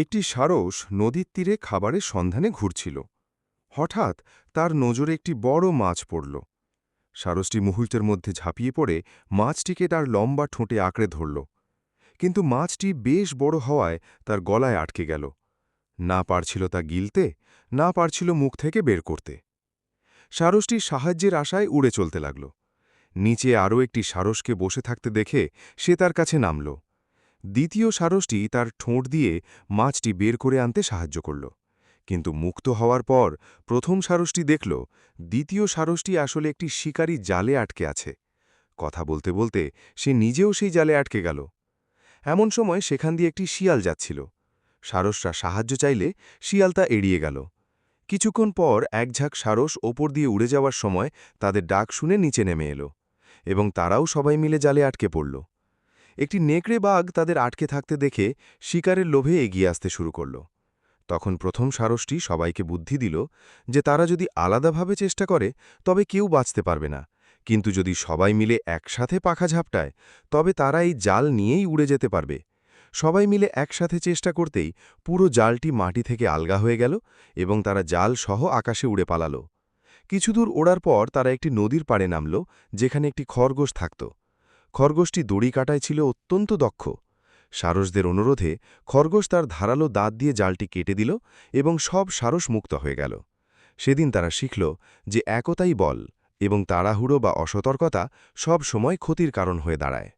একটি সারস নদীর তীরে খাবারের সন্ধানে ঘুরছিল। হঠাৎ তার নজরে একটি বড় মাছ পড়ল। সারসটি মুহূর্তের মধ্যে ঝাঁপিয়ে পড়ে মাছটিকে তার লম্বা ঠোঁটে আঁকড়ে ধরল। কিন্তু মাছটি বেশ বড় হওয়ায় তার গলায় আটকে গেল। না পারছিল তা গিলতে, না পারছিল মুখ থেকে বের করতে। সারসটি সাহায্যের আশায় উড়ে চলতে লাগল। নিচে আরও একটি সারসকে বসে থাকতে দেখে সে তার কাছে নামল। দ্বিতীয় সারসটি তার ঠোঁট দিয়ে মাছটি বের করে আনতে সাহায্য করল। কিন্তু মুক্ত হওয়ার পর প্রথম সারসটি দেখল দ্বিতীয় সারসটি আসলে একটি শিকারী জালে আটকে আছে। কথা বলতে বলতে সে নিজেও সেই জালে আটকে গেল। এমন সময় সেখান দিয়ে একটি শিয়াল যাচ্ছিল। সারসরা সাহায্য চাইলে শিয়াল তা এড়িয়ে গেল। কিছুক্ষণ পর এক ঝাঁক সারস ওপর দিয়ে উড়ে যাওয়ার সময় তাদের ডাক শুনে নিচে নেমে এলো এবং তারাও সবাই মিলে জালে আটকে পড়ল। একটি নেকড়ে বাঘ তাদের আটকে থাকতে দেখে শিকারের লোভে এগিয়ে আসতে শুরু করল। তখন প্রথম সারসটি সবাইকে বুদ্ধি দিল যে তারা যদি আলাদাভাবে চেষ্টা করে তবে কেউ বাঁচতে পারবে না, কিন্তু যদি সবাই মিলে একসাথে পাখা ঝাপটায় তবে তারা এই জাল নিয়েই উড়ে যেতে পারবে। সবাই মিলে একসাথে চেষ্টা করতেই পুরো জালটি মাটি থেকে আলগা হয়ে গেল এবং তারা জাল সহ আকাশে উড়ে পালাল। কিছুদূর ওড়ার পর তারা একটি নদীর পাড়ে নামল, যেখানে একটি খরগোশ থাকত। খরগোশটি দড়ি কাটায় ছিল অত্যন্ত দক্ষ। সারসদের অনুরোধে খরগোশ তার ধারালো দাঁত দিয়ে জালটি কেটে দিল এবং সব সারস মুক্ত হয়ে গেল। সেদিন তারা শিখল যে একতাই বল এবং তাড়াহুড়ো বা অসতর্কতা সব সময় ক্ষতির কারণ হয়ে দাঁড়ায়।